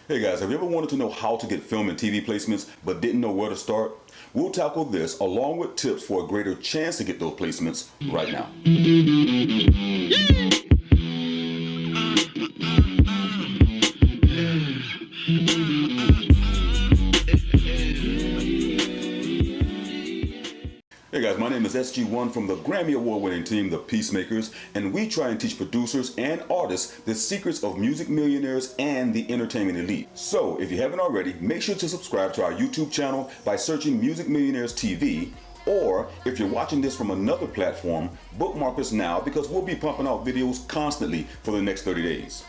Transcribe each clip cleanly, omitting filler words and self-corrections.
Hey guys, have you ever wanted to know how to get film and TV placements but didn't know where to start? We'll tackle this along with tips for a greater chance to get those placements right now. Hey guys, my name is SG1 from the Grammy Award winning team, The Peacemakers, and we try and teach producers and artists the secrets of music millionaires and the entertainment elite. So if you haven't already, make sure to subscribe to our YouTube channel by searching Music Millionaires TV, or if you're watching this from another platform, bookmark us now because we'll be pumping out videos constantly for the next 30 days.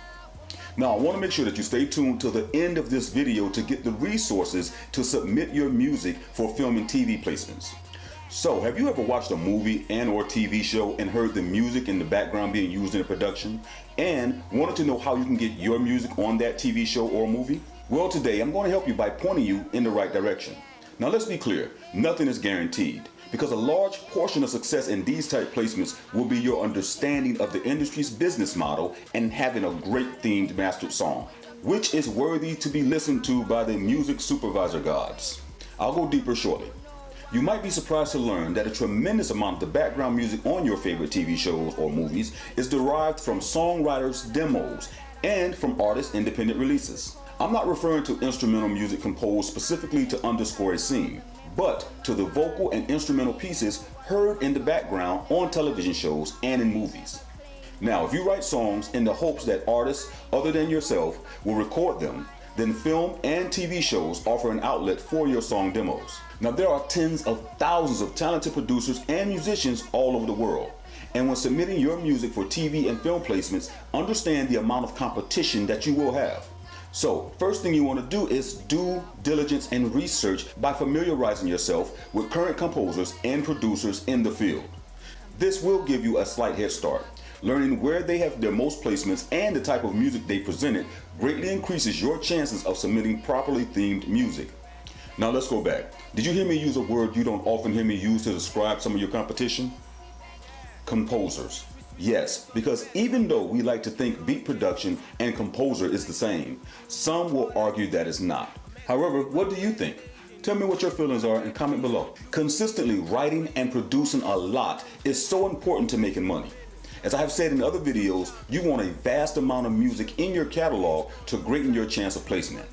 Now, I want to make sure that you stay tuned till the end of this video to get the resources to submit your music for film and TV placements. So, have you ever watched a movie and or TV show and heard the music in the background being used in a production and wanted to know how you can get your music on that TV show or movie? Well, today I'm going to help you by pointing you in the right direction. Now, let's be clear, nothing is guaranteed because a large portion of success in these type placements will be your understanding of the industry's business model and having a great themed mastered song, which is worthy to be listened to by the music supervisor gods. I'll go deeper shortly. You might be surprised to learn that a tremendous amount of the background music on your favorite TV shows or movies is derived from songwriters' demos and from artists' independent releases. I'm not referring to instrumental music composed specifically to underscore a scene, but to the vocal and instrumental pieces heard in the background on television shows and in movies. Now, if you write songs in the hopes that artists other than yourself will record them, then film and TV shows offer an outlet for your song demos. Now, there are tens of thousands of talented producers and musicians all over the world. And when submitting your music for TV and film placements, understand the amount of competition that you will have. So, first thing you want to do is due diligence and research by familiarizing yourself with current composers and producers in the field. This will give you a slight head start. Learning where they have their most placements and the type of music they presented greatly increases your chances of submitting properly themed music. Now let's go back. Did you hear me use a word you don't often hear me use to describe some of your competition? Composers. Yes, because even though we like to think beat production and composer is the same, some will argue that it's not. However, what do you think? Tell me what your feelings are and comment below. Consistently writing and producing a lot is so important to making money. As I have said in other videos, you want a vast amount of music in your catalog to greaten your chance of placement.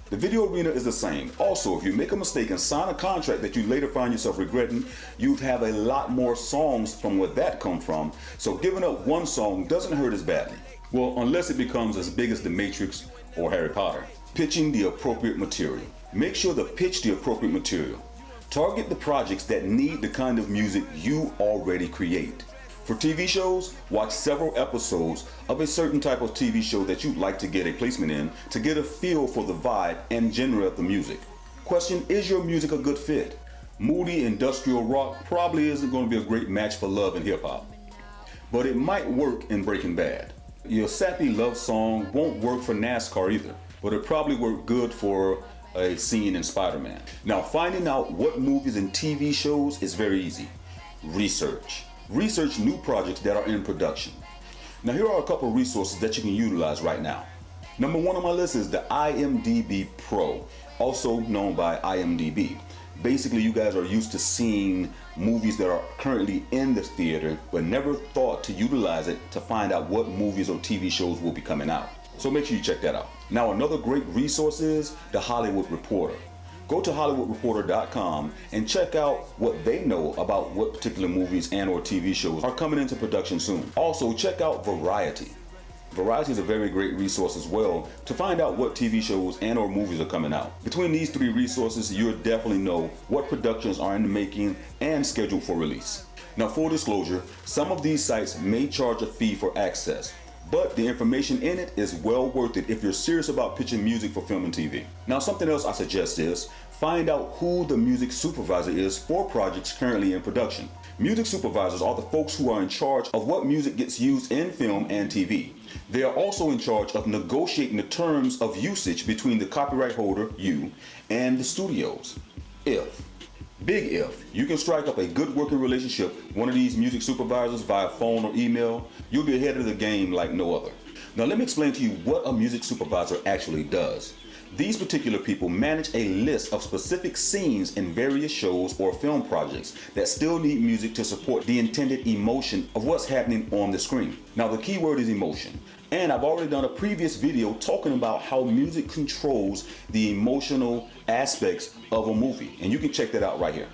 The video arena is the same. Also, if you make a mistake and sign a contract that you later find yourself regretting, you'd have a lot more songs from where that come from, so giving up one song doesn't hurt as badly. Well, unless it becomes as big as The Matrix or Harry Potter. Pitching the appropriate material. Make sure to pitch the appropriate material. Target the projects that need the kind of music you already create. For TV shows, watch several episodes of a certain type of TV show that you'd like to get a placement in to get a feel for the vibe and genre of the music. Question, is your music a good fit? Moody industrial rock probably isn't going to be a great match for love and hip hop, but it might work in Breaking Bad. Your sappy love song won't work for NASCAR either, but it probably work good for a scene in Spider-Man. Now, finding out what movies and TV shows is very easy. Research. Research new projects that are in production. Now, here are a couple of resources that you can utilize right now. Number one on my list is the IMDb Pro, also known by IMDb. Basically, you guys are used to seeing movies that are currently in the theater, but never thought to utilize it to find out what movies or TV shows will be coming out. So make sure you check that out. Now, another great resource is The Hollywood Reporter. Go to HollywoodReporter.com and check out what they know about what particular movies and or TV shows are coming into production soon. Also, check out Variety. Variety is a very great resource as well to find out what TV shows and or movies are coming out. Between these three resources, you'll definitely know what productions are in the making and scheduled for release. Now, full disclosure, some of these sites may charge a fee for access, but the information in it is well worth it if you're serious about pitching music for film and TV. Now, something else I suggest is find out who the music supervisor is for projects currently in production. Music supervisors are the folks who are in charge of what music gets used in film and TV. They are also in charge of negotiating the terms of usage between the copyright holder, you, and the studios. Big if you can strike up a good working relationship with one of these music supervisors via phone or email, you'll be ahead of the game like no other. Now let me explain to you what a music supervisor actually does. These particular people manage a list of specific scenes in various shows or film projects that still need music to support the intended emotion of what's happening on the screen. Now, the key word is emotion. And I've already done a previous video talking about how music controls the emotional aspects of a movie. And you can check that out right here.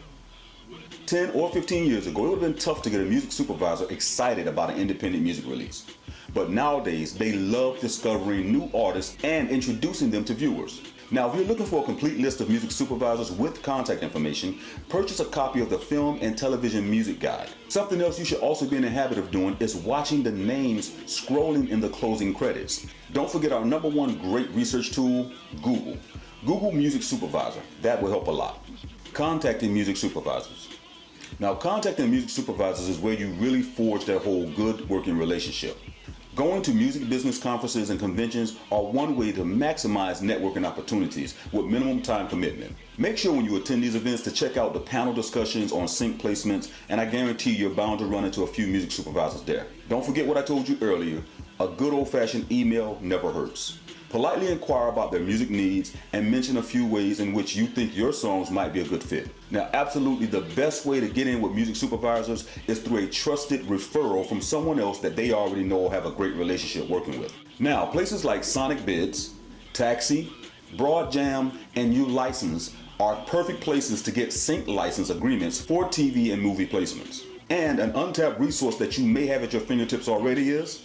10 or 15 years ago, it would have been tough to get a music supervisor excited about an independent music release. But nowadays, they love discovering new artists and introducing them to viewers. Now, if you're looking for a complete list of music supervisors with contact information, purchase a copy of the Film and Television Music Guide. Something else you should also be in the habit of doing is watching the names scrolling in the closing credits. Don't forget our #1 great research tool, Google. Google Music Supervisor. That will help a lot. Contacting music supervisors. Now, contacting music supervisors is where you really forge that whole good working relationship. Going to music business conferences and conventions are one way to maximize networking opportunities with minimum time commitment. Make sure when you attend these events to check out the panel discussions on sync placements, and I guarantee you're bound to run into a few music supervisors there. Don't forget what I told you earlier, a good old-fashioned email never hurts. Politely inquire about their music needs and mention a few ways in which you think your songs might be a good fit. Now, absolutely the best way to get in with music supervisors is through a trusted referral from someone else that they already know or have a great relationship working with. Now, places like Sonic Bids, Taxi, Broadjam, and U-License are perfect places to get sync license agreements for TV and movie placements. And an untapped resource that you may have at your fingertips already is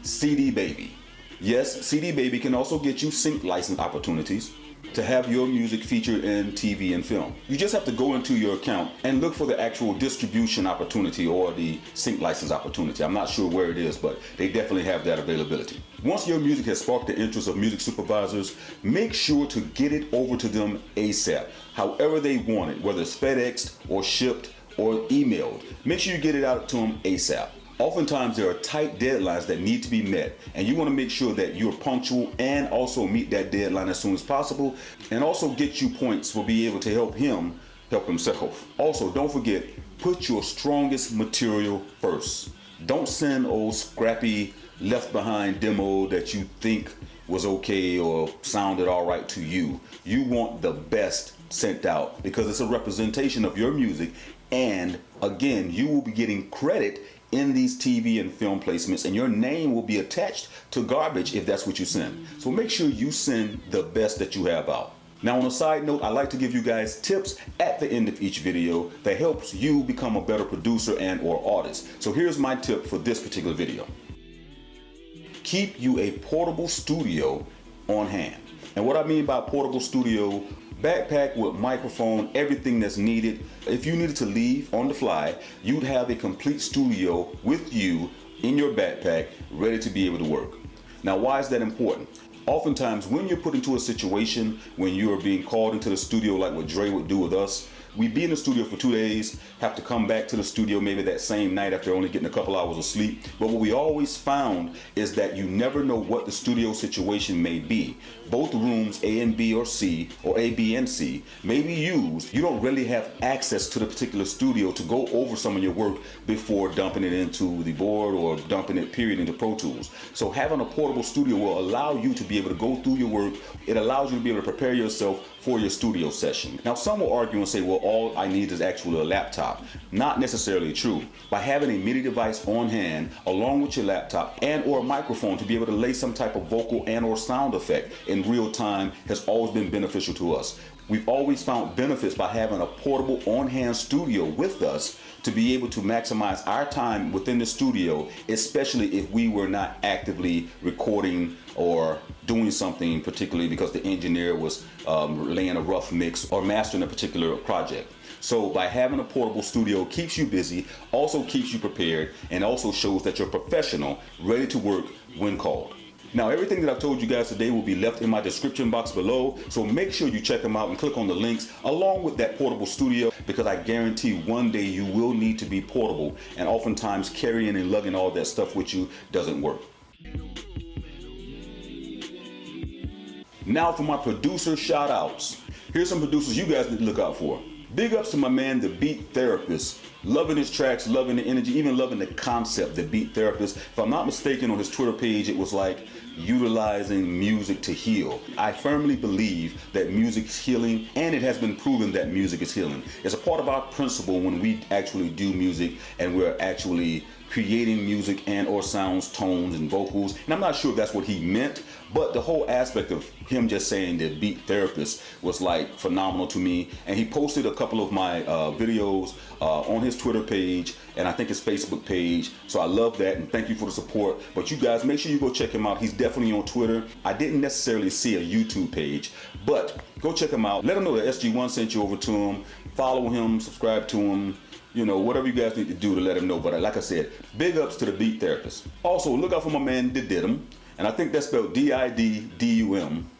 CD Baby. Yes, CD Baby can also get you sync license opportunities to have your music featured in TV and film. You just have to go into your account and look for the actual distribution opportunity or the sync license opportunity. I'm not sure where it is, but they definitely have that availability. Once your music has sparked the interest of music supervisors, make sure to get it over to them ASAP. However they want it, whether it's FedExed or shipped or emailed, make sure you get it out to them ASAP. Oftentimes there are tight deadlines that need to be met, and you want to make sure that you're punctual and also meet that deadline as soon as possible, and also get you points for being able to help him help himself. Also, don't forget, put your strongest material first. Don't send old scrappy left behind demo that you think was okay or sounded all right to you. You want the best sent out because it's a representation of your music, and again, you will be getting credit in these TV and film placements, and your name will be attached to garbage if that's what you send. So make sure you send the best that you have out. Now, on a side note, I like to give you guys tips at the end of each video that helps you become a better producer and or artist. So here's my tip for this particular video. Keep you a portable studio on hand. And what I mean by portable studio, backpack with microphone, everything that's needed. If you needed to leave on the fly, you'd have a complete studio with you in your backpack ready to be able to work. Now, why is that important? Oftentimes when you're put into a situation when you are being called into the studio like what Dre would do with us, we'd be in the studio for 2 days, have to come back to the studio maybe that same night after only getting a couple hours of sleep. But what we always found is that you never know what the studio situation may be. Both rooms, A and B or C, or A, B, and C, may be used. You don't really have access to the particular studio to go over some of your work before dumping it into the board or dumping it period into Pro Tools. So having a portable studio will allow you to be able to go through your work. It allows you to be able to prepare yourself for your studio session. Now, some will argue and say, well, all I need is actually a laptop. Not necessarily true. By having a MIDI device on hand along with your laptop and or a microphone to be able to lay some type of vocal and or sound effect in real time has always been beneficial to us. We've always found benefits by having a portable on-hand studio with us to be able to maximize our time within the studio, especially if we were not actively recording or doing something particularly because the engineer was laying a rough mix or mastering a particular project. So by having a portable studio keeps you busy, also keeps you prepared, and also shows that you're professional, ready to work when called. Now, everything that I've told you guys today will be left in my description box below, so make sure you check them out and click on the links along with that portable studio, because I guarantee one day you will need to be portable, and oftentimes carrying and lugging all that stuff with you doesn't work. Now for my producer shout outs. Here's some producers you guys need to look out for. Big ups to my man, the Beat Therapist, Loving his tracks, loving the energy, even loving the concept, the beat therapist. If I'm not mistaken, on his Twitter page, it was like utilizing music to heal. I firmly believe that music is healing, and it has been proven that music is healing. It's a part of our principle when we actually do music and we're actually creating music and or sounds, tones, and vocals. And I'm not sure if that's what he meant, but the whole aspect of him just saying the beat therapist was like phenomenal to me. And he posted a couple of my videos on his Twitter page, and I think his Facebook page. So I love that, and thank you for the support. But you guys, make sure you go check him out. He's definitely on Twitter. I didn't necessarily see a YouTube page, but go check him out. Let him know that SG1 sent you over to him. Follow him, subscribe to him. You know, whatever you guys need to do to let him know. But like I said, big ups to the beat therapist. Also, look out for my man Didum, and I think that's spelled D-I-D-D-U-M.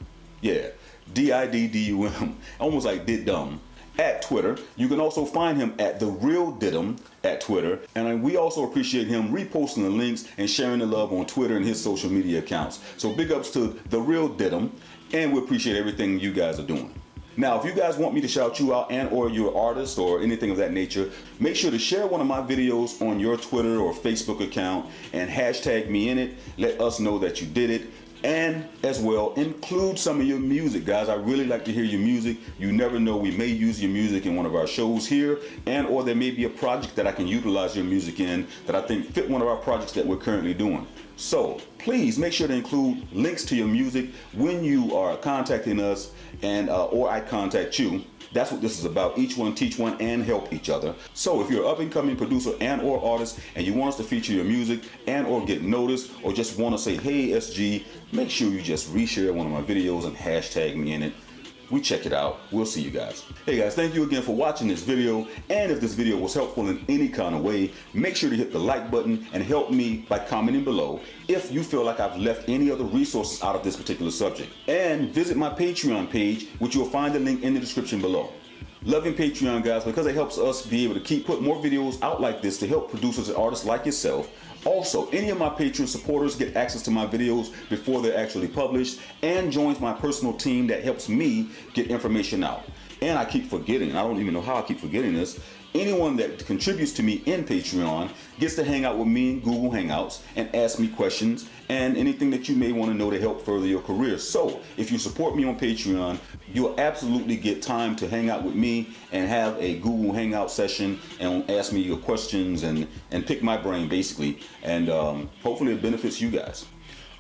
Yeah, D-I-D-D-U-M. Almost like Didum. At Twitter. You can also find him at The Real Didum at Twitter. And we also appreciate him reposting the links and sharing the love on Twitter and his social media accounts. So big ups to The Real Didum, and we appreciate everything you guys are doing. Now, if you guys want me to shout you out and or your artist or anything of that nature, make sure to share one of my videos on your Twitter or Facebook account and hashtag me in it. Let us know that you did it. And as well, include some of your music, guys. I really like to hear your music. You never know, we may use your music in one of our shows here, and or there may be a project that I can utilize your music in that I think fit one of our projects that we're currently doing. So please make sure to include links to your music when you are contacting us, and or I contact you. That's what this is about. Each one teach one and help each other. So if you're an up-and-coming producer and or artist and you want us to feature your music and or get noticed, or just want to say, hey SG, make sure you just reshare one of my videos and hashtag me in it. We check it out. We'll see you guys. Hey guys, thank you again for watching this video. And if this video was helpful in any kind of way, make sure to hit the like button and help me by commenting below if you feel like I've left any other resources out of this particular subject. And visit my Patreon page, which you'll find the link in the description below. Loving Patreon, guys, because it helps us be able to put more videos out like this to help producers and artists like yourself. Also, any of my Patreon supporters get access to my videos before they're actually published, and joins my personal team that helps me get information out. And I keep forgetting, I don't even know how I keep forgetting this, anyone that contributes to me in Patreon gets to hang out with me in Google Hangouts and ask me questions and anything that you may want to know to help further your career. So if you support me on Patreon, you'll absolutely get time to hang out with me and have a Google Hangout session and ask me your questions and pick my brain basically. And hopefully it benefits you guys.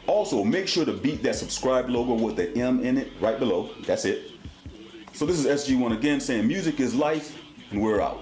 Also, make sure to beat that subscribe logo with the M in it right below. That's it. So this is SG1 again saying music is life, and we're out.